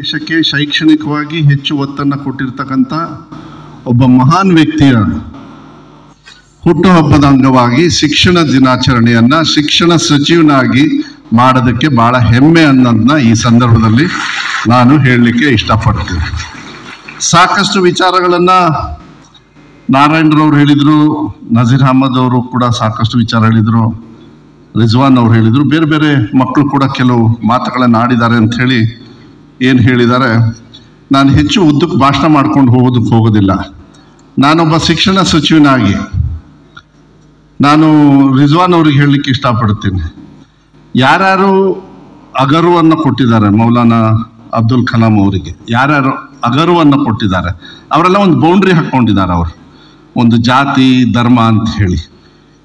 ದೇಶಕ್ಕೆ ಶೈಕ್ಷಣಿಕವಾಗಿ ಹೆಚ್ಚು ಒತ್ತನ್ನು ಕೊಟ್ಟಿರ್ತಕ್ಕಂಥ ಒಬ್ಬ ಮಹಾನ್ ವ್ಯಕ್ತಿಯ ಹುಟ್ಟುಹಬ್ಬದ ಅಂಗವಾಗಿ ಶಿಕ್ಷಣ ದಿನಾಚರಣೆಯನ್ನ ಶಿಕ್ಷಣ ಸಚಿವನಾಗಿ ಮಾಡೋದಕ್ಕೆ ಬಹಳ ಹೆಮ್ಮೆ ಅನ್ನೋದನ್ನ ಈ ಸಂದರ್ಭದಲ್ಲಿ ನಾನು ಹೇಳಲಿಕ್ಕೆ ಇಷ್ಟಪಡ್ತೀನಿ. ಸಾಕಷ್ಟು ವಿಚಾರಗಳನ್ನ ನಾರಾಯಣರವ್ರು ಹೇಳಿದ್ರು, ನಜೀರ್ ಅಹಮದ್ ಅವರು ಕೂಡ ಸಾಕಷ್ಟು ವಿಚಾರ ಹೇಳಿದ್ರು, ರಿಜ್ವಾನ್ ಅವ್ರು ಹೇಳಿದ್ರು, ಬೇರೆ ಬೇರೆ ಮಕ್ಕಳು ಕೂಡ ಕೆಲವು ಮಾತುಗಳನ್ನು ಆಡಿದ್ದಾರೆ ಅಂತ ಹೇಳಿ ಏನು ಹೇಳಿದ್ದಾರೆ. ನಾನು ಹೆಚ್ಚು ಉದ್ದಕ್ಕೆ ಭಾಷಣ ಮಾಡ್ಕೊಂಡು ಹೋಗೋದಿಲ್ಲ. ನಾನೊಬ್ಬ ಶಿಕ್ಷಣ ಸಚಿವನಾಗಿ ನಾನು ರಿಜ್ವಾನ್ ಅವ್ರಿಗೆ ಹೇಳಲಿಕ್ಕೆ ಇಷ್ಟಪಡ್ತೀನಿ. ಯಾರ್ಯಾರು ಅಗರ್ವವನ್ನು ಕೊಟ್ಟಿದ್ದಾರೆ ಮೌಲಾನಾ ಅಬ್ದುಲ್ ಕಲಾಂ ಅವರಿಗೆ, ಯಾರ್ಯಾರು ಅಗರ್ವವನ್ನು ಕೊಟ್ಟಿದ್ದಾರೆ ಅವರೆಲ್ಲ ಒಂದು ಬೌಂಡ್ರಿ ಹಾಕ್ಕೊಂಡಿದ್ದಾರೆ. ಅವರು ಒಂದು ಜಾತಿ ಧರ್ಮ ಅಂತ ಹೇಳಿ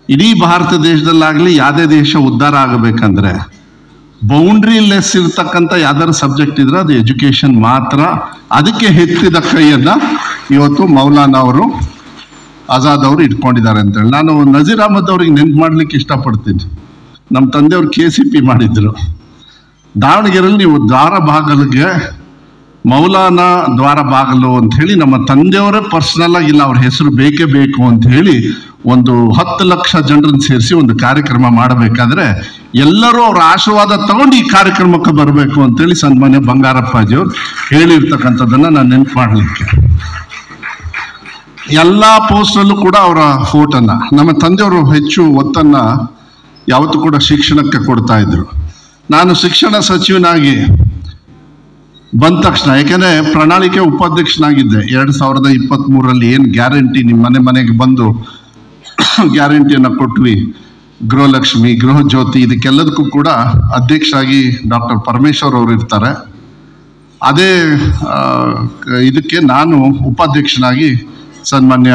ಇಡೀ ಭಾರತ ದೇಶದಲ್ಲಾಗಲಿ ಯಾವುದೇ ದೇಶ ಉದ್ಧಾರ ಆಗಬೇಕಂದ್ರೆ ಬೌಂಡ್ರಿ ಲೆಸ್ ಇರ್ತಕ್ಕಂಥ ಯಾವ್ದಾರು ಸಬ್ಜೆಕ್ಟ್ ಇದ್ರೆ ಅದು ಎಜುಕೇಷನ್ ಮಾತ್ರ. ಅದಕ್ಕೆ ಎತ್ತಿದ ಕೈಯನ್ನು ಇವತ್ತು ಮೌಲಾನಾ ಅವರು ಆಜಾದ್ ಅವರು ಇಟ್ಕೊಂಡಿದ್ದಾರೆ ಅಂತೇಳಿ ನಾನು ನಜೀರ್ ಅಹಮದ್ ಅವ್ರಿಗೆ ನೆನ್ಪು ಮಾಡ್ಲಿಕ್ಕೆ ಇಷ್ಟಪಡ್ತೀನಿ. ನಮ್ಮ ತಂದೆಯವರು KCP ಮಾಡಿದ್ರು. ದಾವಣಗೆರೆಯಲ್ಲಿ ನೀವು ದ್ವಾರ ಬಾಗಲಿಗೆ ಮೌಲಾನಾ ದ್ವಾರ ಬಾಗಲು ಅಂತ ಹೇಳಿ ನಮ್ಮ ತಂದೆಯವರೇ ಪರ್ಸನಲ್ ಆಗಿ ಇಲ್ಲ ಅವ್ರ ಹೆಸರು ಬೇಕೇ ಬೇಕು ಅಂತ ಹೇಳಿ ಒಂದು 10 ಲಕ್ಷ ಜನರನ್ನು ಸೇರಿಸಿ ಒಂದು ಕಾರ್ಯಕ್ರಮ ಮಾಡಬೇಕಾದ್ರೆ ಎಲ್ಲರೂ ಅವ್ರ ಆಶೀರ್ವಾದ ತಗೊಂಡು ಈ ಕಾರ್ಯಕ್ರಮಕ್ಕೆ ಬರಬೇಕು ಅಂತೇಳಿ ಸನ್ಮಾನ್ಯ ಬಂಗಾರಪ್ಪಾಜಿಯವರು ಹೇಳಿರ್ತಕ್ಕಂಥದ್ದನ್ನು ನಾನು ನೆನ್ಪು ಮಾಡಲಿಕ್ಕೆ ಎಲ್ಲ ಪೋಸ್ಟಲ್ಲೂ ಕೂಡ ಅವರ ಫೋಟೋನ ನಮ್ಮ ತಂದೆಯವರು ಹೆಚ್ಚು ಒತ್ತನ್ನು ಯಾವತ್ತೂ ಕೂಡ ಶಿಕ್ಷಣಕ್ಕೆ ಕೊಡ್ತಾ ಇದ್ರು. ನಾನು ಶಿಕ್ಷಣ ಸಚಿವನಾಗಿ ಬಂದ ತಕ್ಷಣ, ಯಾಕೆಂದರೆ ಪ್ರಣಾಳಿಕೆ ಉಪಾಧ್ಯಕ್ಷನಾಗಿದ್ದೆ 2023ರಲ್ಲಿ ಏನು ಗ್ಯಾರಂಟಿ ನಿಮ್ಮ ಮನೆಗೆ ಬಂದು ಗ್ಯಾರಂಟಿಯನ್ನು ಕೊಟ್ವಿ, ಗೃಹಲಕ್ಷ್ಮಿ ಗೃಹ ಜ್ಯೋತಿ ಇದಕ್ಕೆಲ್ಲದಕ್ಕೂ ಕೂಡ ಅಧ್ಯಕ್ಷರಾಗಿ ಡಾಕ್ಟರ್ ಪರಮೇಶ್ವರ್ ಅವರು ಇರ್ತಾರೆ. ಅದೇ ಇದಕ್ಕೆ ನಾನು ಉಪಾಧ್ಯಕ್ಷನಾಗಿ ಸನ್ಮಾನ್ಯ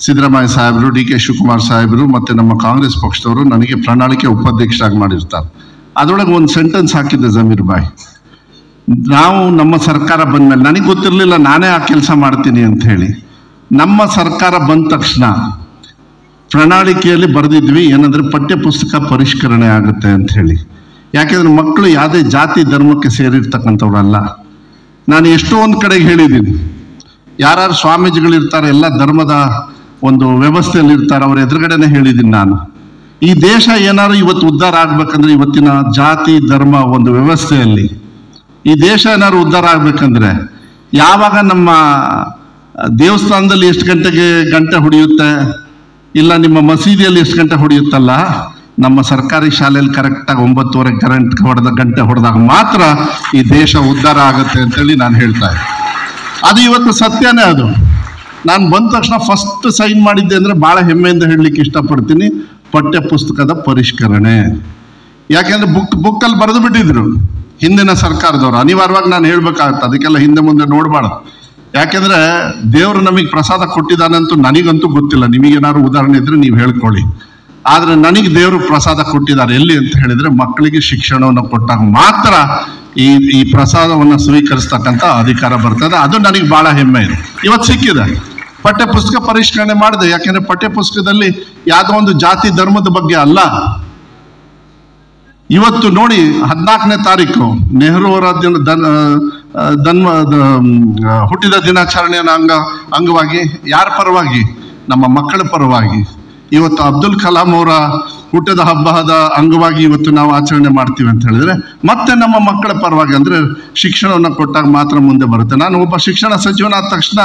ಸಿದ್ದರಾಮಯ್ಯ ಸಾಹೇಬರು, DK ಶಿವಕುಮಾರ್ ಸಾಹೇಬರು ಮತ್ತು ನಮ್ಮ ಕಾಂಗ್ರೆಸ್ ಪಕ್ಷದವರು ನನಗೆ ಪ್ರಣಾಳಿಕೆ ಉಪಾಧ್ಯಕ್ಷರಾಗಿ ಮಾಡಿರ್ತಾರೆ. ಅದರೊಳಗೆ ಒಂದು ಸೆಂಟೆನ್ಸ್ ಹಾಕಿದ್ದೆ ಜಮೀರ್ ಬಾಯ್, ನಾವು ನಮ್ಮ ಸರ್ಕಾರ ಬಂದಮೇಲೆ ನನಗೆ ಗೊತ್ತಿರಲಿಲ್ಲ ನಾನೇ ಆ ಕೆಲಸ ಮಾಡ್ತೀನಿ ಅಂತ ಹೇಳಿ. ನಮ್ಮ ಸರ್ಕಾರ ಬಂದ ತಕ್ಷಣ ಪ್ರಣಾಳಿಕೆಯಲ್ಲಿ ಬರೆದಿದ್ವಿ ಏನಂದರೆ ಪಠ್ಯಪುಸ್ತಕ ಪರಿಷ್ಕರಣೆ ಆಗುತ್ತೆ ಅಂತ ಹೇಳಿ. ಯಾಕೆಂದರೆ ಮಕ್ಕಳು ಯಾವುದೇ ಜಾತಿ ಧರ್ಮಕ್ಕೆ ಸೇರಿರ್ತಕ್ಕಂಥವ್ರಲ್ಲ. ನಾನು ಎಷ್ಟೋ ಒಂದು ಕಡೆಗೆ ಹೇಳಿದ್ದೀನಿ, ಯಾರು ಸ್ವಾಮೀಜಿಗಳಿರ್ತಾರೆ ಎಲ್ಲ ಧರ್ಮದ ಒಂದು ವ್ಯವಸ್ಥೆಯಲ್ಲಿ ಇರ್ತಾರೆ, ಅವ್ರ ಎದುರುಗಡೆನೆ ಹೇಳಿದ್ದೀನಿ ನಾನು. ಈ ದೇಶ ಏನಾದ್ರು ಇವತ್ತು ಉದ್ಧಾರ ಆಗ್ಬೇಕಂದ್ರೆ ಇವತ್ತಿನ ಜಾತಿ ಧರ್ಮ ಒಂದು ವ್ಯವಸ್ಥೆಯಲ್ಲಿ ಈ ದೇಶ ಏನಾದ್ರು ಉದ್ಧಾರ ಆಗ್ಬೇಕಂದ್ರೆ ಯಾವಾಗ ನಮ್ಮ ದೇವಸ್ಥಾನದಲ್ಲಿ ಎಷ್ಟು ಗಂಟೆಗೆ ಗಂಟೆ ಹೊಡೆಯುತ್ತೆ, ಇಲ್ಲ ನಿಮ್ಮ ಮಸೀದಿಯಲ್ಲಿ ಎಷ್ಟು ಗಂಟೆ ಹೊಡೆಯುತ್ತಲ್ಲ, ನಮ್ಮ ಸರ್ಕಾರಿ ಶಾಲೆಯಲ್ಲಿ ಕರೆಕ್ಟಾಗಿ 9:30 ಗಂಟೆ ಹೊಡೆದಾಗ ಮಾತ್ರ ಈ ದೇಶ ಉದ್ಧಾರ ಆಗುತ್ತೆ ಅಂತೇಳಿ ನಾನು ಹೇಳ್ತಾ ಇದ್ದೆ. ಅದು ಇವತ್ತು ಸತ್ಯನೇ. ಅದು ನಾನು ಬಂದ ತಕ್ಷಣ ಫಸ್ಟ್ ಸೈನ್ ಮಾಡಿದ್ದೆ ಅಂದರೆ ಭಾಳ ಹೆಮ್ಮೆಯಿಂದ ಹೇಳಲಿಕ್ಕೆ ಇಷ್ಟಪಡ್ತೀನಿ, ಪಠ್ಯ ಪುಸ್ತಕದ ಪರಿಷ್ಕರಣೆ. ಯಾಕೆಂದರೆ ಬುಕ್ಕಲ್ಲಿ ಬರೆದು ಬಿಟ್ಟಿದ್ರು ಹಿಂದಿನ ಸರ್ಕಾರದವರು. ಅನಿವಾರ್ಯವಾಗಿ ನಾನು ಹೇಳ್ಬೇಕಾಗತ್ತೆ, ಅದಕ್ಕೆಲ್ಲ ಹಿಂದೆ ಮುಂದೆ ನೋಡಬಾರ್ದು. ಯಾಕೆಂದರೆ ದೇವರು ನಮಗೆ ಪ್ರಸಾದ ಕೊಟ್ಟಿದ್ದಾನಂತೂ ನನಗಂತೂ ಗೊತ್ತಿಲ್ಲ, ನಿಮಗೇನಾದ್ರು ಉದಾಹರಣೆ ಇದ್ರೆ ನೀವು ಹೇಳ್ಕೊಳ್ಳಿ. ಆದರೆ ನನಗೆ ದೇವರು ಪ್ರಸಾದ ಕೊಟ್ಟಿದ್ದಾರೆ ಎಲ್ಲಿ ಅಂತ ಹೇಳಿದರೆ ಮಕ್ಕಳಿಗೆ ಶಿಕ್ಷಣವನ್ನು ಕೊಟ್ಟಾಗ ಮಾತ್ರ ಈ ಪ್ರಸಾದವನ್ನು ಸ್ವೀಕರಿಸ್ತಕ್ಕಂಥ ಅಧಿಕಾರ ಬರ್ತದೆ. ಅದು ನನಗೆ ಭಾಳ ಹೆಮ್ಮೆ ಇದೆ. ಇವತ್ತು ಸಿಕ್ಕಿದೆ, ಪಠ್ಯಪುಸ್ತಕ ಪರಿಷ್ಕರಣೆ ಮಾಡಿದೆ. ಯಾಕೆಂದರೆ ಪಠ್ಯಪುಸ್ತಕದಲ್ಲಿ ಯಾವುದೋ ಒಂದು ಜಾತಿ ಧರ್ಮದ ಬಗ್ಗೆ ಅಲ್ಲ. ಇವತ್ತು ನೋಡಿ 14ನೇ ತಾರೀಕು ನೆಹರು ಅವರ ಹುಟ್ಟಿದ ದಿನಾಚರಣೆಯ ಅಂಗವಾಗಿ ಯಾರ ಪರವಾಗಿ? ನಮ್ಮ ಮಕ್ಕಳ ಪರವಾಗಿ. ಇವತ್ತು ಅಬ್ದುಲ್ ಕಲಾಂ ಅವರ ಹುಟ್ಟಿದ ಹಬ್ಬದ ಅಂಗವಾಗಿ ಇವತ್ತು ನಾವು ಆಚರಣೆ ಮಾಡ್ತೀವಿ ಅಂತ ಹೇಳಿದ್ರೆ ಮತ್ತೆ ನಮ್ಮ ಮಕ್ಕಳ ಪರವಾಗಿ, ಅಂದರೆ ಶಿಕ್ಷಣವನ್ನು ಕೊಟ್ಟಾಗ ಮಾತ್ರ ಮುಂದೆ ಬರುತ್ತೆ. ನಾನು ಒಬ್ಬ ಶಿಕ್ಷಣ ಸಚಿವನಾದ ತಕ್ಷಣ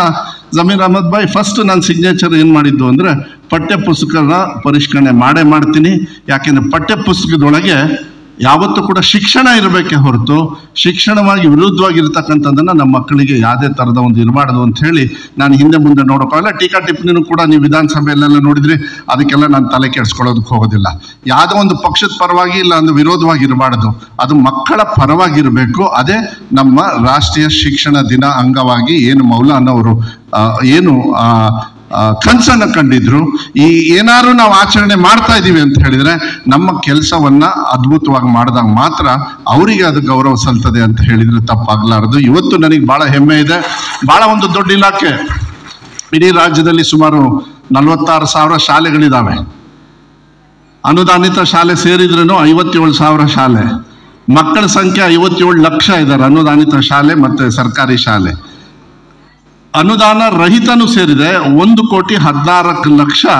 ಜಮೀರ್ ಅಹಮದ್ ಬಾಯ್ ಫಸ್ಟ್ ನಾನು ಸಿಗ್ನೇಚರ್ ಏನು ಮಾಡಿದ್ದು ಅಂದರೆ ಪಠ್ಯಪುಸ್ತಕನ ಪರಿಷ್ಕರಣೆ ಮಾಡ್ತೀನಿ. ಯಾಕೆಂದರೆ ಪಠ್ಯಪುಸ್ತಕದೊಳಗೆ ಯಾವತ್ತೂ ಕೂಡ ಶಿಕ್ಷಣ ಇರಬೇಕೆ ಹೊರತು ಶಿಕ್ಷಣವಾಗಿ ವಿರುದ್ಧವಾಗಿರ್ತಕ್ಕಂಥದ್ದನ್ನು ನಮ್ಮ ಮಕ್ಕಳಿಗೆ ಯಾವುದೇ ಥರದ ಒಂದು ಇರಬಾರ್ದು ಅಂತ ಹೇಳಿ ನಾನು ಹಿಂದೆ ಮುಂದೆ ನೋಡೋಕ್ಕಾಗಲ್ಲ. ಟೀಕಾ ಟಿಪ್ಪಣಿನೂ ಕೂಡ ನೀವು ವಿಧಾನಸಭೆಯಲ್ಲೆಲ್ಲ ನೋಡಿದ್ರಿ, ಅದಕ್ಕೆಲ್ಲ ನಾನು ತಲೆ ಕೆಡಿಸ್ಕೊಳ್ಳೋದಕ್ಕೆ ಹೋಗೋದಿಲ್ಲ. ಯಾವುದೋ ಒಂದು ಪಕ್ಷದ ಪರವಾಗಿ ಇಲ್ಲ ಒಂದು ವಿರೋಧವಾಗಿ ಇರಬಾರ್ದು, ಅದು ಮಕ್ಕಳ ಪರವಾಗಿರಬೇಕು. ಅದೇ ನಮ್ಮ ರಾಷ್ಟ್ರೀಯ ಶಿಕ್ಷಣ ದಿನ ಅಂಗವಾಗಿ ಏನು ಮೌಲಾನಾ ಅವರು ಏನು ಕನಸನ್ನು ಕಂಡಿದ್ರು, ಈ ಏನಾದ್ರು ನಾವು ಆಚರಣೆ ಮಾಡ್ತಾ ಇದ್ದೀವಿ ಅಂತ ಹೇಳಿದರೆ ನಮ್ಮ ಕೆಲಸವನ್ನು ಅದ್ಭುತವಾಗಿ ಮಾಡಿದಾಗ ಮಾತ್ರ ಅವರಿಗೆ ಅದು ಗೌರವ ಸಲ್ತದೆ ಅಂತ ಹೇಳಿದರೆ ತಪ್ಪಾಗಲಾರದು. ಇವತ್ತು ನನಗೆ ಭಾಳ ಹೆಮ್ಮೆ ಇದೆ. ಭಾಳ ಒಂದು ದೊಡ್ಡ ಇಲಾಖೆ, ಇಡೀ ರಾಜ್ಯದಲ್ಲಿ ಸುಮಾರು 46,000 ಶಾಲೆಗಳಿದ್ದಾವೆ. ಅನುದಾನಿತ ಶಾಲೆ ಸೇರಿದ್ರೂ 57,000 ಶಾಲೆ. ಮಕ್ಕಳ ಸಂಖ್ಯೆ 57 ಲಕ್ಷ ಇದ್ದಾರೆ ಅನುದಾನಿತ ಶಾಲೆ ಮತ್ತು ಸರ್ಕಾರಿ ಶಾಲೆ. ಅನುದಾನ ರಹಿತನೂ ಸೇರಿದೆ 1,14,00,000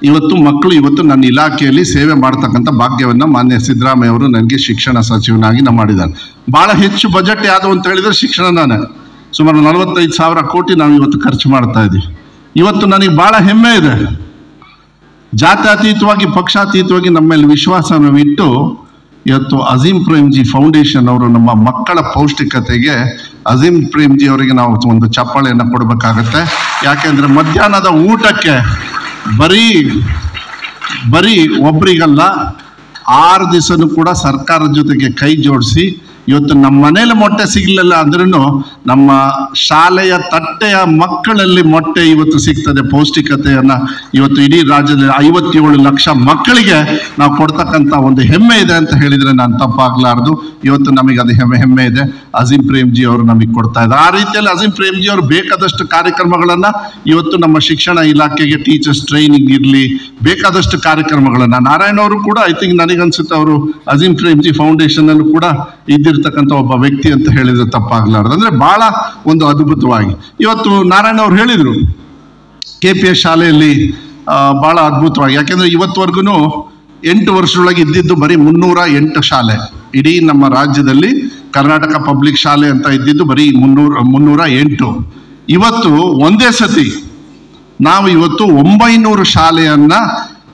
ಇವತ್ತು ಮಕ್ಕಳು ಇವತ್ತು ನನ್ನ ಇಲಾಖೆಯಲ್ಲಿ ಸೇವೆ ಮಾಡ್ತಕ್ಕಂಥ ಭಾಗ್ಯವನ್ನು ಮಾನ್ಯ ಸಿದ್ದರಾಮಯ್ಯ ಅವರು ನನಗೆ ಶಿಕ್ಷಣ ಸಚಿವನಾಗಿ ಮಾಡಿದ್ದಾರೆ. ಭಾಳ ಹೆಚ್ಚು ಬಜೆಟ್ ಯಾವುದು ಅಂತ ಹೇಳಿದ್ರೆ ಶಿಕ್ಷಣನೇ. ಸುಮಾರು 45,000 ಕೋಟಿ ನಾವು ಇವತ್ತು ಖರ್ಚು ಮಾಡ್ತಾ ಇದ್ದೀವಿ. ಇವತ್ತು ನನಗೆ ಭಾಳ ಹೆಮ್ಮೆ ಇದೆ. ಜಾತ್ಯತೀತವಾಗಿ ಪಕ್ಷಾತೀತವಾಗಿ ನಮ್ಮ ಮೇಲೆ ವಿಶ್ವಾಸವನ್ನು ಇಟ್ಟು ಇವತ್ತು ಅಜೀಂ ಪ್ರೇಮ್ಜಿ ಫೌಂಡೇಶನ್ ಅವರು ನಮ್ಮ ಮಕ್ಕಳ ಪೌಷ್ಟಿಕತೆಗೆ ಅಜೀಂ ಪ್ರೇಮ್ಜಿ ಅವರಿಗೆ ನಾವು ಒಂದು ಚಪ್ಪಾಳೆಯನ್ನು ಕೊಡಬೇಕಾಗತ್ತೆ. ಯಾಕೆಂದರೆ ಮಧ್ಯಾಹ್ನದ ಊಟಕ್ಕೆ ಬರೀ ಒಬ್ರಿಗಲ್ಲ 6 ದಿವಸನೂ ಕೂಡ ಸರ್ಕಾರದ ಜೊತೆಗೆ ಕೈ ಜೋಡಿಸಿ ಇವತ್ತು ನಮ್ಮ ಮನೇಲಿ ಮೊಟ್ಟೆ ಸಿಗಲಿಲ್ಲ ಅಂದ್ರೂ ನಮ್ಮ ಶಾಲೆಯ ತಟ್ಟೆಯ ಮಕ್ಕಳಲ್ಲಿ ಮೊಟ್ಟೆ ಇವತ್ತು ಸಿಗ್ತದೆ. ಪೌಷ್ಟಿಕತೆಯನ್ನು ಇವತ್ತು ಇಡೀ ರಾಜ್ಯದಲ್ಲಿ 57 ಲಕ್ಷ ಮಕ್ಕಳಿಗೆ ನಾವು ಕೊಡ್ತಕ್ಕಂಥ ಒಂದು ಹೆಮ್ಮೆ ಇದೆ ಅಂತ ಹೇಳಿದರೆ ನಾನು ತಪ್ಪಾಗಲಾರ್ದು. ಇವತ್ತು ನಮಗೆ ಅದು ಹೆಮ್ಮೆ ಇದೆ. ಅಜೀಂ ಪ್ರೇಮ್ಜಿ ಅವರು ನಮಗೆ ಕೊಡ್ತಾ ಇದ್ದಾರೆ. ಆ ರೀತಿಯಲ್ಲಿ ಅಜೀಂ ಪ್ರೇಮ್ಜಿ ಅವರು ಬೇಕಾದಷ್ಟು ಕಾರ್ಯಕ್ರಮಗಳನ್ನು ಇವತ್ತು ನಮ್ಮ ಶಿಕ್ಷಣ ಇಲಾಖೆಗೆ ಟೀಚರ್ಸ್ ಟ್ರೈನಿಂಗ್ ಇರಲಿ ಬೇಕಾದಷ್ಟು ಕಾರ್ಯಕ್ರಮಗಳನ್ನು ನಾರಾಯಣ ಅವರು ಕೂಡ ಐ ಥಿಂಕ್ ನನಗನ್ಸುತ್ತೆ ಅವರು ಅಜೀಂ ಪ್ರೇಮ್ಜಿ ಫೌಂಡೇಶನಲ್ಲೂ ಕೂಡ ಇದ್ದಿರ್ತಕ್ಕಂಥ ಒಬ್ಬ ವ್ಯಕ್ತಿ ಅಂತ ಹೇಳಿದ್ರೆ ತಪ್ಪಾಗಲಾರ್ದು. ಅಂದರೆ ಭಾಳ ಒಂದು ಅದ್ಭುತವಾಗಿ ಇವತ್ತು ನಾರಾಯಣ ಅವರು ಹೇಳಿದರು KPS ಶಾಲೆಯಲ್ಲಿ ಭಾಳ ಅದ್ಭುತವಾಗಿ. ಯಾಕೆಂದರೆ ಇವತ್ತುವರೆಗೂ 8 ವರ್ಷದೊಳಗೆ ಇದ್ದಿದ್ದು ಬರೀ 308 ಶಾಲೆ ಇಡೀ ನಮ್ಮ ರಾಜ್ಯದಲ್ಲಿ. ಕರ್ನಾಟಕ ಪಬ್ಲಿಕ್ ಶಾಲೆ ಅಂತ ಇದ್ದಿದ್ದು ಬರೀ 308. ಇವತ್ತು ಒಂದೇ ಸತಿ ನಾವು ಇವತ್ತು 900 ಶಾಲೆಯನ್ನು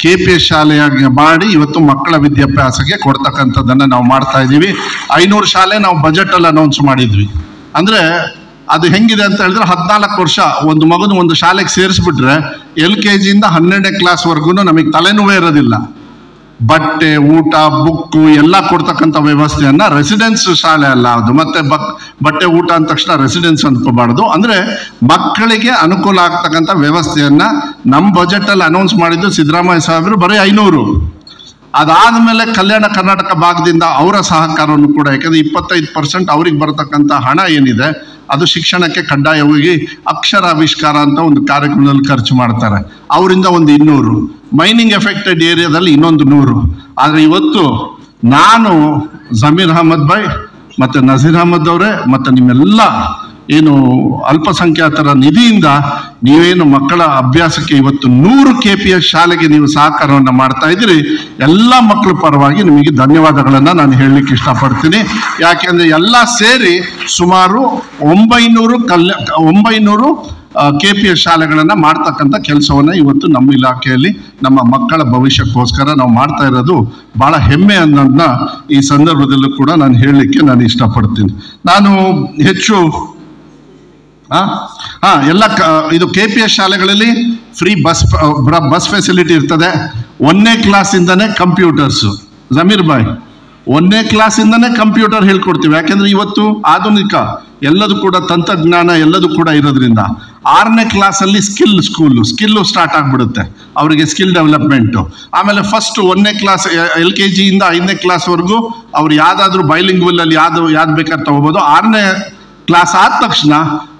KPS ಶಾಲೆಯಾಗಿ ಮಾಡಿ ಇವತ್ತು ಮಕ್ಕಳ ವಿದ್ಯಾಭ್ಯಾಸಕ್ಕೆ ಕೊಡ್ತಕ್ಕಂಥದ್ದನ್ನು ನಾವು ಮಾಡ್ತಾ ಇದ್ದೀವಿ. 500 ಶಾಲೆ ನಾವು ಬಜೆಟಲ್ಲಿ ಅನೌನ್ಸ್ ಮಾಡಿದ್ವಿ. ಅಂದರೆ ಅದು ಹೆಂಗಿದೆ ಅಂತ ಹೇಳಿದ್ರೆ 14 ವರ್ಷ ಒಂದು ಮಗನ ಒಂದು ಶಾಲೆಗೆ ಸೇರಿಸ್ಬಿಟ್ರೆ LKG ಇಂದ 12ನೇ ಕ್ಲಾಸ್ವರೆಗೂ ನಮಗೆ ತಲೆನೋವೇ ಇರೋದಿಲ್ಲ. ಬಟ್ಟೆ ಊಟ ಬುಕ್ಕು ಎಲ್ಲ ಕೊಡ್ತಕ್ಕಂಥ ವ್ಯವಸ್ಥೆಯನ್ನು ರೆಸಿಡೆನ್ಸ್ ಶಾಲೆ ಅಲ್ಲ ಅದು. ಮತ್ತೆ ಬಟ್ಟೆ ಊಟ ಅಂದ ತಕ್ಷಣ ರೆಸಿಡೆನ್ಸ್ ಅಂದ್ಕೋಬಾರ್ದು. ಅಂದರೆ ಮಕ್ಕಳಿಗೆ ಅನುಕೂಲ ಆಗ್ತಕ್ಕಂಥ ವ್ಯವಸ್ಥೆಯನ್ನು ನಮ್ಮ ಬಜೆಟಲ್ಲಿ ಅನೌನ್ಸ್ ಮಾಡಿದ್ದು ಸಿದ್ದರಾಮಯ್ಯ ಸಾಹೇಬರು ಬರೀ 500. ಅದಾದಮೇಲೆ ಕಲ್ಯಾಣ ಕರ್ನಾಟಕ ಭಾಗದಿಂದ ಅವರ ಸಹಕಾರವನ್ನು ಕೂಡ, ಯಾಕಂದರೆ 25% ಅವ್ರಿಗೆ ಬರತಕ್ಕಂಥ ಹಣ ಏನಿದೆ ಅದು ಶಿಕ್ಷಣಕ್ಕೆ ಕಡ್ಡಾಯವಾಗಿ ಅಕ್ಷರಾವಿಷ್ಕಾರ ಅಂತ ಒಂದು ಕಾರ್ಯಕ್ರಮದಲ್ಲಿ ಖರ್ಚು ಮಾಡ್ತಾರೆ. ಅವರಿಂದ ಒಂದು 200, ಮೈನಿಂಗ್ ಎಫೆಕ್ಟೆಡ್ ಏರಿಯಾದಲ್ಲಿ ಇನ್ನೊಂದು 100. ಆದರೆ ಇವತ್ತು ನಾನು ಜಮೀರ್ ಅಹಮದ್ ಭಾಯ್ ಮತ್ತು ನಜೀರ್ ಅಹಮದ್ ಅವರೇ ಮತ್ತು ನಿಮ್ಮೆಲ್ಲ ಏನು ಅಲ್ಪಸಂಖ್ಯಾತರ ನಿಧಿಯಿಂದ ನೀವೇನು ಮಕ್ಕಳ ಅಭ್ಯಾಸಕ್ಕೆ ಇವತ್ತು 100 KPS ಶಾಲೆಗೆ ನೀವು ಸಹಕಾರವನ್ನು ಮಾಡ್ತಾ ಇದ್ದೀರಿ. ಎಲ್ಲ ಮಕ್ಕಳ ಪರವಾಗಿ ನಿಮಗೆ ಧನ್ಯವಾದಗಳನ್ನು ನಾನು ಹೇಳಲಿಕ್ಕೆ ಇಷ್ಟಪಡ್ತೀನಿ. ಯಾಕೆಂದರೆ ಎಲ್ಲ ಸೇರಿ ಸುಮಾರು 900 KPS ಶಾಲೆಗಳನ್ನು ಮಾಡ್ತಕ್ಕಂಥ ಕೆಲಸವನ್ನು ಇವತ್ತು ನಮ್ಮ ಇಲಾಖೆಯಲ್ಲಿ ನಮ್ಮ ಮಕ್ಕಳ ಭವಿಷ್ಯಕ್ಕೋಸ್ಕರ ನಾವು ಮಾಡ್ತಾ ಇರೋದು ಭಾಳ ಹೆಮ್ಮೆ ಅನ್ನೋದನ್ನ ಈ ಸಂದರ್ಭದಲ್ಲೂ ಕೂಡ ನಾನು ಹೇಳಲಿಕ್ಕೆ ನಾನು ಇಷ್ಟಪಡ್ತೀನಿ. ನಾನು ಹೆಚ್ಚು ಎಲ್ಲ ಇದು KPS ಶಾಲೆಗಳಲ್ಲಿ ಫ್ರೀ ಬಸ್ ಫೆಸಿಲಿಟಿ ಇರ್ತದೆ. 1ನೇ ಕ್ಲಾಸಿಂದನೇ ಕಂಪ್ಯೂಟರ್ಸು. ಜಮೀರ್ ಭಾಯ್ 1ನೇ ಕ್ಲಾಸಿಂದನೇ ಕಂಪ್ಯೂಟರ್ ಹೇಳ್ಕೊಡ್ತೀವಿ. ಯಾಕೆಂದರೆ ಇವತ್ತು ಆಧುನಿಕ ಎಲ್ಲದೂ ಕೂಡ ತಂತ್ರಜ್ಞಾನ ಎಲ್ಲದೂ ಕೂಡ ಇರೋದ್ರಿಂದ 6ನೇ ಕ್ಲಾಸಲ್ಲಿ ಸ್ಕಿಲ್ಲು ಸ್ಟಾರ್ಟ್ ಆಗಿಬಿಡುತ್ತೆ ಅವರಿಗೆ, ಸ್ಕಿಲ್ ಡೆವಲಪ್ಮೆಂಟು. ಆಮೇಲೆ ಫಸ್ಟ್ 1ನೇ ಕ್ಲಾಸ್ LKG ಇಂದ 5ನೇ ಕ್ಲಾಸ್ವರೆಗೂ ಅವ್ರು ಯಾವುದಾದ್ರೂ ಬೈಲಿಂಗ್ವಲಲ್ಲಿ ಯಾವ್ದು ಬೇಕಾದ್ರೆ ತೊಗೋಬೋದು. 6ನೇ ಕ್ಲಾಸ್ ಆದ ತಕ್ಷಣ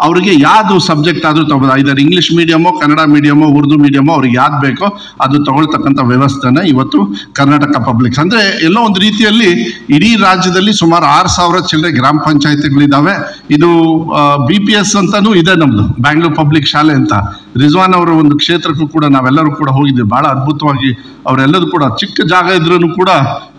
ಅವರಿಗೆ ಯಾವುದು ಸಬ್ಜೆಕ್ಟ್ ಆದರೂ ತೊಗೋಬೋದು. ಐದರ್ ಇಂಗ್ಲೀಷ್ ಮೀಡಿಯಮೋ ಕನ್ನಡ ಮೀಡಿಯಮೋ ಉರ್ದು ಮೀಡಿಯಮೋ ಅವ್ರಿಗೆ ಯಾವ್ದು ಬೇಕೋ ಅದು ತಗೊಳ್ತಕ್ಕಂಥ ವ್ಯವಸ್ಥೆನ ಇವತ್ತು ಕರ್ನಾಟಕ ಪಬ್ಲಿಕ್ಸ್. ಅಂದರೆ ಎಲ್ಲೋ ಒಂದು ರೀತಿಯಲ್ಲಿ ಇಡೀ ರಾಜ್ಯದಲ್ಲಿ ಸುಮಾರು 6,000 ಚಿಲ್ಲರೆ ಗ್ರಾಮ ಪಂಚಾಯತಿಗಳಿದ್ದಾವೆ. ಇದು BPS ಅಂತಲೂ ಇದೆ ನಮ್ಮದು, ಬ್ಯಾಂಗ್ಳೂರು ಪಬ್ಲಿಕ್ ಶಾಲೆ ಅಂತ. ರಿಜ್ವಾನ್ ಅವರ ಒಂದು ಕ್ಷೇತ್ರಕ್ಕೂ ಕೂಡ ನಾವೆಲ್ಲರೂ ಕೂಡ ಹೋಗಿದ್ದೀವಿ. ಭಾಳ ಅದ್ಭುತವಾಗಿ ಅವರೆಲ್ಲರೂ ಕೂಡ ಚಿಕ್ಕ ಜಾಗ ಇದ್ರೂ ಕೂಡ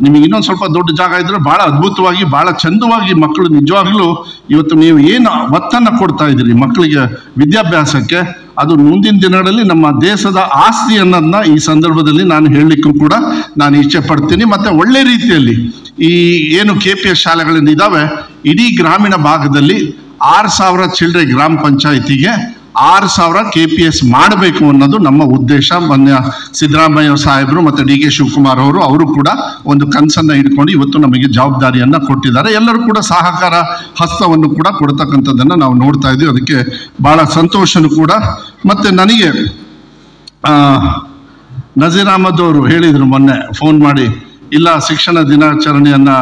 ನಿಮಗೆ ಇನ್ನೊಂದು ಸ್ವಲ್ಪ ದೊಡ್ಡ ಜಾಗ ಇದ್ರೂ ಭಾಳ ಅದ್ಭುತವಾಗಿ ಭಾಳ ಚಂದವಾಗಿ ಮಕ್ಕಳು ನಿಜವಾಗ್ಲೂ ಇವತ್ತು ನೀವು ಏನು ಒತ್ತನ್ನು ಕೊಡ್ತಾ ಇದ್ದೀರಿ ಮಕ್ಕಳಿಗೆ ವಿದ್ಯಾಭ್ಯಾಸಕ್ಕೆ, ಅದು ಮುಂದಿನ ದಿನಗಳಲ್ಲಿ ನಮ್ಮ ದೇಶದ ಆಸ್ತಿ ಅನ್ನೋದನ್ನ ಈ ಸಂದರ್ಭದಲ್ಲಿ ನಾನು ಹೇಳಲಿಕ್ಕೂ ಕೂಡ ನಾನು ಇಚ್ಛೆ ಪಡ್ತೀನಿ. ಮತ್ತು ಒಳ್ಳೆ ರೀತಿಯಲ್ಲಿ ಈ ಏನು KPS ಶಾಲೆಗಳಿಂದ ಇದ್ದಾವೆ ಇಡೀ ಗ್ರಾಮೀಣ ಭಾಗದಲ್ಲಿ 6,000 ಚಿಲ್ಲರೆ ಗ್ರಾಮ ಪಂಚಾಯಿತಿಗೆ 6,000 KPS ಮಾಡಬೇಕು ಅನ್ನೋದು ನಮ್ಮ ಉದ್ದೇಶ. ಮಾನ್ಯ ಸಿದ್ದರಾಮಯ್ಯ ಸಾಹೇಬರು ಮತ್ತು DK ಶಿವಕುಮಾರ್ ಅವರು ಕೂಡ ಒಂದು ಕನಸನ್ನು ಇಟ್ಕೊಂಡು ಇವತ್ತು ನಮಗೆ ಜವಾಬ್ದಾರಿಯನ್ನು ಕೊಟ್ಟಿದ್ದಾರೆ. ಎಲ್ಲರೂ ಕೂಡ ಸಹಕಾರ ಹಸ್ತವನ್ನು ಕೂಡ ಕೊಡ್ತಕ್ಕಂಥದ್ದನ್ನು ನಾವು ನೋಡ್ತಾ ಇದ್ದೀವಿ. ಅದಕ್ಕೆ ಭಾಳ ಸಂತೋಷನೂ ಕೂಡ. ಮತ್ತು ನನಗೆ ನಜೀರ್ ಅಹಮದ್ ಅವರು ಹೇಳಿದರು ಮೊನ್ನೆ ಫೋನ್ ಮಾಡಿ, ಇಲ್ಲ ಶಿಕ್ಷಣ ದಿನಾಚರಣೆಯನ್ನು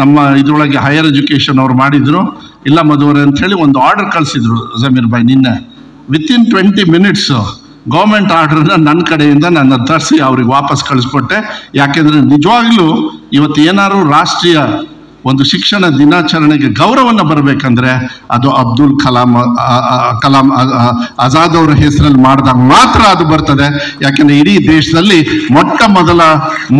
ನಮ್ಮ ಇದರೊಳಗೆ ಹೈಯರ್ ಎಜುಕೇಷನ್ ಅವ್ರು ಮಾಡಿದರು, ಇಲ್ಲ ಮಧುವರೆ ಅಂಥೇಳಿ ಒಂದು ಆರ್ಡರ್ ಕಳಿಸಿದ್ರು ಜಮೀರ್ ಭಾಯ್ ನಿನ್ನೆ. ವಿತಿನ್ 20 minutes ಗೌರ್ಮೆಂಟ್ ಆರ್ಡ್ರನ್ನ ನನ್ನ ಕಡೆಯಿಂದ ನಾನು ತರಿಸಿ ಅವ್ರಿಗೆ ವಾಪಸ್ ಕಳಿಸ್ಕೊಟ್ಟೆ. ಯಾಕೆಂದರೆ ನಿಜವಾಗ್ಲೂ ಇವತ್ತು ಏನಾದ್ರು ರಾಷ್ಟ್ರೀಯ ಒಂದು ಶಿಕ್ಷಣ ದಿನಾಚರಣೆಗೆ ಗೌರವವನ್ನು ಬರಬೇಕಂದ್ರೆ ಅದು ಅಬ್ದುಲ್ ಕಲಾಂ ಆಜಾದ್ ಅವರ ಹೆಸರಲ್ಲಿ ಮಾಡಿದಾಗ ಮಾತ್ರ ಅದು ಬರ್ತದೆ. ಯಾಕಂದ್ರೆ ಇಡೀ ದೇಶದಲ್ಲಿ ಮೊಟ್ಟ ಮೊದಲ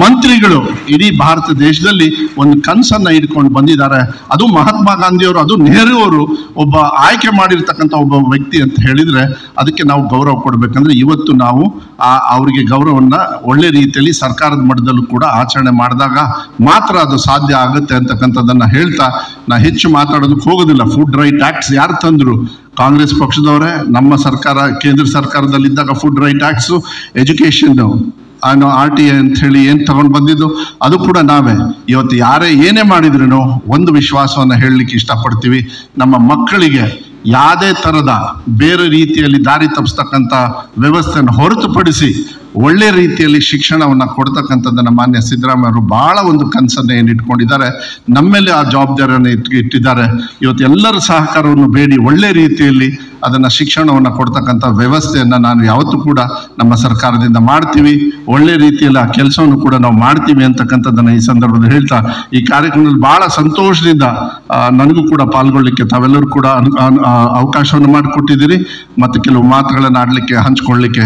ಮಂತ್ರಿಗಳು ಇಡೀ ಭಾರತ ದೇಶದಲ್ಲಿ ಒಂದು ಕನಸನ್ನ ಇಟ್ಕೊಂಡು ಬಂದಿದ್ದಾರೆ. ಅದು ಮಹಾತ್ಮ ಗಾಂಧಿಯವರು, ಅದು ನೆಹರು ಅವರು ಒಬ್ಬ ಆಯ್ಕೆ ಮಾಡಿರ್ತಕ್ಕಂಥ ಒಬ್ಬ ವ್ಯಕ್ತಿ ಅಂತ ಹೇಳಿದ್ರೆ ಅದಕ್ಕೆ ನಾವು ಗೌರವ ಕೊಡ್ಬೇಕಂದ್ರೆ ಇವತ್ತು ನಾವು ಅವರಿಗೆ ಗೌರವನ್ನ ಒಳ್ಳೆ ರೀತಿಯಲ್ಲಿ ಸರ್ಕಾರದ ಮಟ್ಟದಲ್ಲೂ ಕೂಡ ಆಚರಣೆ ಮಾಡಿದಾಗ ಮಾತ್ರ ಅದು ಸಾಧ್ಯ ಆಗುತ್ತೆ ಅಂತಕ್ಕಂಥದ್ದನ್ನ ಹೇಳ್ತಾ ನಾ ಹೆಚ್ಚು ಮಾತಾಡೋದಕ್ಕೆ ಹೋಗೋದಿಲ್ಲ. ಫುಡ್ ರೈಟ್ ಟ್ಯಾಕ್ಸ್ ಯಾರು ತಂದ್ರು? ಕಾಂಗ್ರೆಸ್ ಪಕ್ಷದವರೇ. ನಮ್ಮ ಸರ್ಕಾರ, ಕೇಂದ್ರ ಸರ್ಕಾರದಲ್ಲಿದ್ದಾಗ food right tax, education RTI ಅಂತ ಹೇಳಿ ಏನು ತಗೊಂಡು ಬಂದಿದ್ದು ಅದು ಕೂಡ ನಾವೇ. ಇವತ್ತು ಯಾರೇ ಏನೇ ಮಾಡಿದ್ರು ಒಂದು ವಿಶ್ವಾಸವನ್ನು ಹೇಳಲಿಕ್ಕೆ ಇಷ್ಟಪಡ್ತೀವಿ, ನಮ್ಮ ಮಕ್ಕಳಿಗೆ ಯಾವುದೇ ಥರದ ಬೇರೆ ರೀತಿಯಲ್ಲಿ ದಾರಿ ತಪ್ಪಿಸ್ತಕ್ಕಂಥ ವ್ಯವಸ್ಥೆಯನ್ನು ಹೊರತುಪಡಿಸಿ ಒಳ್ಳೆ ರೀತಿಯಲ್ಲಿ ಶಿಕ್ಷಣವನ್ನು ಕೊಡ್ತಕ್ಕಂಥದ್ದನ್ನು ಮಾನ್ಯ ಸಿದ್ದರಾಮಯ್ಯ ಅವರು ಭಾಳ ಒಂದು ಕನಸನ್ನು ಏನು ಇಟ್ಕೊಂಡಿದ್ದಾರೆ, ನಮ್ಮೇಲೆ ಆ ಜವಾಬ್ದಾರಿಯನ್ನು ಇಟ್ಟಿದ್ದಾರೆ. ಇವತ್ತು ಎಲ್ಲರ ಸಹಕಾರವನ್ನು ಬೇಡಿ ಒಳ್ಳೆ ರೀತಿಯಲ್ಲಿ ಅದನ್ನು ಶಿಕ್ಷಣವನ್ನು ಕೊಡ್ತಕ್ಕಂಥ ವ್ಯವಸ್ಥೆಯನ್ನು ನಾನು ಯಾವತ್ತೂ ಕೂಡ ನಮ್ಮ ಸರ್ಕಾರದಿಂದ ಮಾಡ್ತೀವಿ. ಒಳ್ಳೆ ರೀತಿಯಲ್ಲಿ ಆ ಕೆಲಸವನ್ನು ಕೂಡ ನಾವು ಮಾಡ್ತೀವಿ ಅಂತಕ್ಕಂಥದ್ದನ್ನು ಈ ಸಂದರ್ಭದಲ್ಲಿ ಹೇಳ್ತಾ, ಈ ಕಾರ್ಯಕ್ರಮದಲ್ಲಿ ಭಾಳ ಸಂತೋಷದಿಂದ ನನಗೂ ಕೂಡ ಪಾಲ್ಗೊಳ್ಳಿಕ್ಕೆ ತಾವೆಲ್ಲರೂ ಕೂಡ ಅವಕಾಶವನ್ನು ಮಾಡಿಕೊಟ್ಟಿದ್ದೀರಿ ಮತ್ತು ಕೆಲವು ಮಾತುಗಳನ್ನು ಆಡಲಿಕ್ಕೆ ಹಂಚ್ಕೊಳ್ಳಿಕ್ಕೆ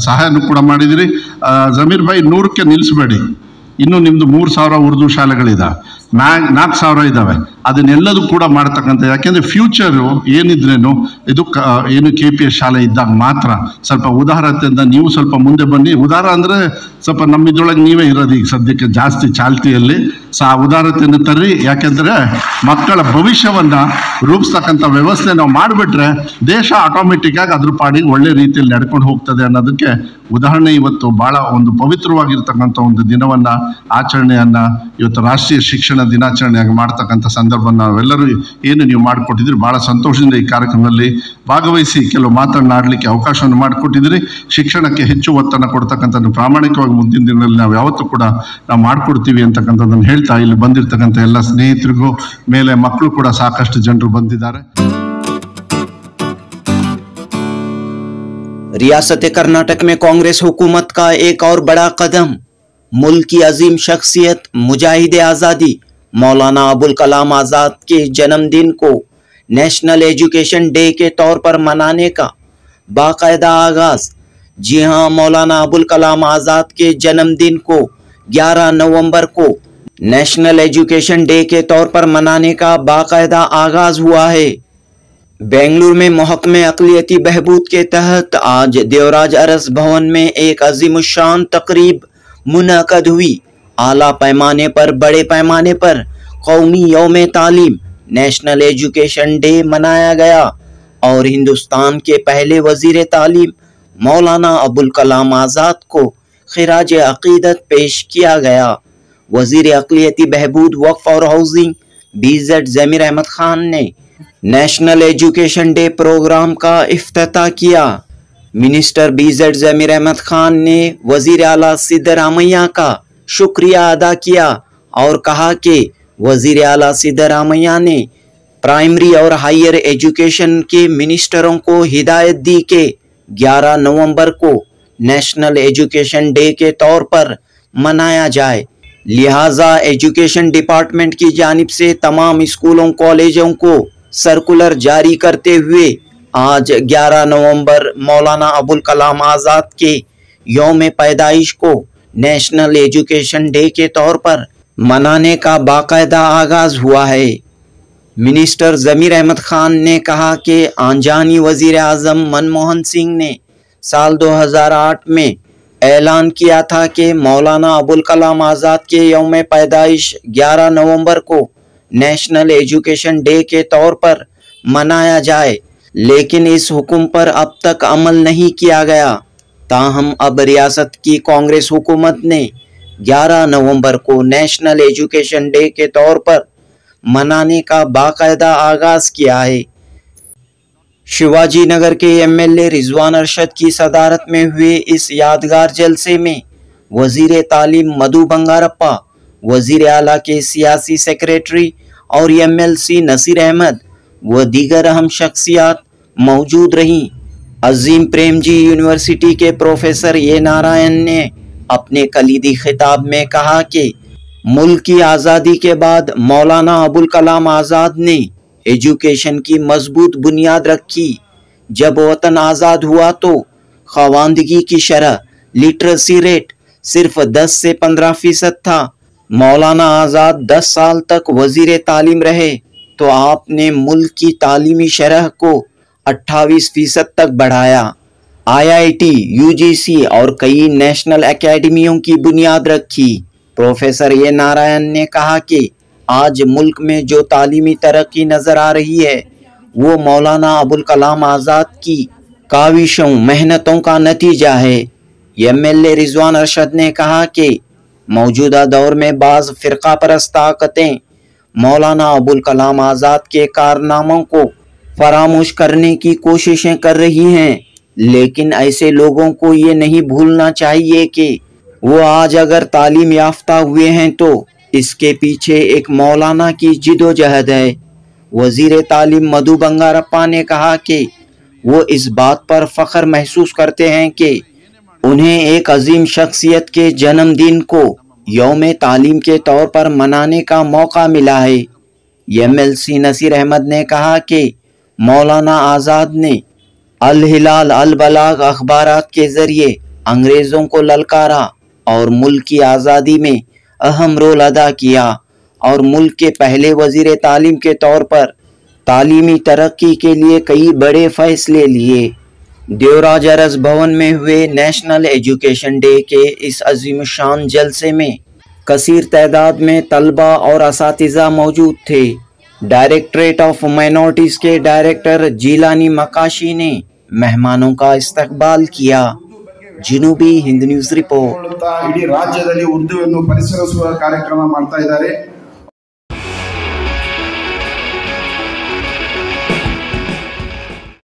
ಸಹಾಯನೂ ಕೂಡ ಮಾಡಿದ್ದೀರಿ. ಜಮೀರ್ ಭಾಯ್ 100ಕ್ಕೆ ನಿಲ್ಲಿಸಬೇಡಿ. ಇನ್ನು ನಿಮ್ಮದು 3000 ಉರ್ದು ಶಾಲೆಗಳಿದಾವೆ, 4000 ಇದ್ದಾವೆ. ಅದನ್ನೆಲ್ಲದೂ ಕೂಡ ಮಾಡ್ತಕ್ಕಂಥ, ಯಾಕೆಂದರೆ ಫ್ಯೂಚರು ಏನಿದ್ರೇನು ಇದು ಏನು KPS ಶಾಲೆ ಇದ್ದಾಗ ಮಾತ್ರ ಸ್ವಲ್ಪ ಉದಾರತೆಯಿಂದ ನೀವು ಸ್ವಲ್ಪ ಮುಂದೆ ಬನ್ನಿ. ಉದಾರ ಅಂದರೆ ಸ್ವಲ್ಪ ನಮ್ಮಿದ್ರೊಳಗೆ ನೀವೇ ಇರೋದು ಈಗ ಸದ್ಯಕ್ಕೆ ಜಾಸ್ತಿ ಚಾಲ್ತಿಯಲ್ಲಿ. ಆ ಉದಾರತೆಯನ್ನು ತರ್ರಿ. ಯಾಕೆಂದರೆ ಮಕ್ಕಳ ಭವಿಷ್ಯವನ್ನು ರೂಪಿಸ್ತಕ್ಕಂಥ ವ್ಯವಸ್ಥೆ ನಾವು ಮಾಡಿಬಿಟ್ರೆ ದೇಶ ಆಟೋಮೆಟಿಕ್ಕಾಗಿ ಅದ್ರ ಪಾಡಿಗೆ ಒಳ್ಳೆ ರೀತಿಯಲ್ಲಿ ನಡ್ಕೊಂಡು ಹೋಗ್ತದೆ ಅನ್ನೋದಕ್ಕೆ ಉದಾಹರಣೆ ಇವತ್ತು ಭಾಳ ಒಂದು ಪವಿತ್ರವಾಗಿರ್ತಕ್ಕಂಥ ಒಂದು ದಿನವನ್ನು, ಆಚರಣೆಯನ್ನು ಇವತ್ತು ರಾಷ್ಟ್ರೀಯ ಶಿಕ್ಷಣ ದಿನಾಚರಣೆಯಾಗಿ ಮಾಡ್ತಕ್ಕಂಥ ಸಂದರ್ಭವನ್ನು ನಾವೆಲ್ಲರೂ ಏನು ನೀವು ಮಾಡಿಕೊಟ್ಟಿದ್ದೀರಿ, ಭಾಳ ಸಂತೋಷದಿಂದ ಈ ಕಾರ್ಯಕ್ರಮದಲ್ಲಿ ಭಾಗವಹಿಸಿ ಕೆಲವು ಮಾತನಾಡಲಿಕ್ಕೆ ಅವಕಾಶವನ್ನು ಮಾಡಿಕೊಟ್ಟಿದ್ದೀರಿ. ಶಿಕ್ಷಣಕ್ಕೆ ಹೆಚ್ಚು ಒತ್ತನ್ನು ಕೊಡ್ತಕ್ಕಂಥದ್ದು ಪ್ರಾಮಾಣಿಕವಾಗಿ ಮುಂದಿನ ದಿನಗಳಲ್ಲಿ ನಾವು ಯಾವತ್ತೂ ಕೂಡ ನಾವು ಮಾಡಿಕೊಡ್ತೀವಿ ಅಂತಕ್ಕಂಥದ್ದನ್ನು ಹೇಳ್ತಾ, ಇಲ್ಲಿ ಬಂದಿರತಕ್ಕಂಥ ಎಲ್ಲ ಸ್ನೇಹಿತರಿಗೂ ಮೇಲೆ ಮಕ್ಕಳು ಕೂಡ ಸಾಕಷ್ಟು ಜನರು ಬಂದಿದ್ದಾರೆ. रियासत कर्नाटक में कांग्रेस हुकूमत का एक और बड़ा कदम, मुल्क की अजीम शख्सियत मुजाहिद आज़ादी मौलाना अबुल कलाम आज़ाद के जन्मदिन को नेशनल एजुकेशन डे के तौर पर मनाने का बाकायदा आगाज। जी हां, मौलाना अबुल कलाम आज़ाद के जन्मदिन को 11 नवंबर को नेशनल एजुकेशन डे के तौर पर मनाने का बाकायदा आगाज हुआ है। बेंगलुरु में महकमे अक़लियती बहबूद के तहत आज देवराज अरस भवन में एक अज़ीमुश्शान तकरीब मुनक़द हुई। आला पैमाने पर, बड़े पैमाने पर कौमी यौम तालीम नेशनल एजुकेशन डे मनाया गया और हिंदुस्तान के पहले वज़ीर तालीम मौलाना अबुल कलाम आज़ाद को खिराज अक़ीदत पेश किया गया। वज़ीर अक़लियती बहबूद, वक्फ़ और हाउसिंग BZ ज़मीर अहमद खान ने नेशनल एजुकेशन डे प्रोग्राम का इफ्तिताह किया। मिनिस्टर BZ ज़मीर अहमद खान ने वज़ीर आला सिद्धरामैया का शुक्रिया अदा किया और कहा कि वज़ीर आला सिद्धरामैया ने प्राइमरी और हायर एजुकेशन के मिनिस्टरों को हिदायत दी कि 11 नवंबर को नेशनल एजुकेशन डे के तौर पर मनाया जाए। लिहाजा एजुकेशन डिपार्टमेंट की जानिब से तमाम स्कूलों कॉलेजों को सर्कुलर जारी करते हुए आज 11 नवंबर मौलाना अबुल कलाम आज़ाद के यौम पैदाइश को नेशनल एजुकेशन डे के तौर पर मनाने का बाकायदा आगाज हुआ है। मिनिस्टर ज़मीर अहमद खान ने कहा कि आंजानी वज़ीर आज़म मनमोहन सिंह ने साल 2008 में ऐलान किया था कि मौलाना अबुल कलाम आज़ाद के यौम पैदाइश 11 नवंबर को नेशनल एजुकेशन डे के तौर पर मनाया जाए, लेकिन इस हुक्म पर अब तक अमल नहीं किया गया। ताहम अब रियासत की कांग्रेस हुकूमत ने 11 नवंबर को नेशनल एजुकेशन डे के तौर पर मनाने का बाकायदा आगाज किया है। शिवाजी नगर के MLA रिजवान अरशद की सदारत में हुए इस यादगार जलसे में वज़ीर तालीम मधु बंगारप्पा, वज़ीर आला के सियासी सेक्रेटरी और MLC नसीर अहमद व दीगर अहम शख्सियात मौजूद रहीं। अजीम प्रेमजी यूनिवर्सिटी के प्रोफेसर ए नारायण ने अपने कलीदी खिताब में कहा कि मुल्क की आज़ादी के बाद मौलाना अबुल कलाम आज़ाद ने एजुकेशन की मजबूत बुनियाद रखी। जब वतन आज़ाद हुआ तो खवानदगी की शरह लिटरेसी रेट सिर्फ 10 से 15% था। मौलाना आज़ाद 10 साल तक वजीर तालीम रहे तो आपने मुल्क की तालीमी शरह को 28% तक बढ़ाया। IIT, UGC और कई नेशनल एकेडमियों की बुनियाद रखी। प्रोफेसर ए नारायण ने कहा कि आज मुल्क में जो तालीमी तरक्की नज़र आ रही है वो मौलाना अबुल कलाम आज़ाद की काविशों मेहनतों का नतीजा है। MLA रिजवान अरशद ने कहा कि मौजूदा दौर में बाज़ फ़िरका परस्त ताकतें मौलाना अबुल कलाम आज़ाद के कारनामों को फरामोश करने की कोशिशें कर रही हैं, लेकिन ऐसे लोगों को ये नहीं भूलना चाहिए कि वो आज अगर तालीम याफ्ता हुए हैं तो इसके पीछे एक मौलाना की जिदोजहद है। वजीर तालीम मधु बंगारप्पा ने कहा कि वो इस बात पर फ़ख्र महसूस करते हैं कि उन्हें एक अजीम शख्सियत के जन्मदिन को यौम तालीम के तौर पर मनाने का मौका मिला है। MLC नसीर अहमद ने कहा कि मौलाना आज़ाद ने अल हिलाल अल बलाग अखबारात के ज़रिए अंग्रेज़ों को ललकारा और मुल्क की आज़ादी में अहम रोल अदा किया और मुल्क के पहले वज़ीर तालीम के तौर पर तालीमी तरक्की के लिए कई बड़े फैसले लिए। देवराज अरस भवन में हुए नेशनल एजुकेशन डे के इस अजीम शान जलसे में कसीर तादाद में तलबा और असातिज़ा मौजूद थे। डायरेक्टरेट ऑफ माइनॉरिटीज़ के डायरेक्टर जीलानी मकाशी ने मेहमानों का इस्तकबाल किया। जनूबी हिंद न्यूज़ रिपोर्ट। ಇಡೀ ರಾಜ್ಯದಲ್ಲಿ ಉರ್ದುವನ್ನು ಪರಿಸರಿಸುವ ಕಾರ್ಯಕ್ರಮ ಮಾಡ್ತಾ ಇದ್ದಾರೆ।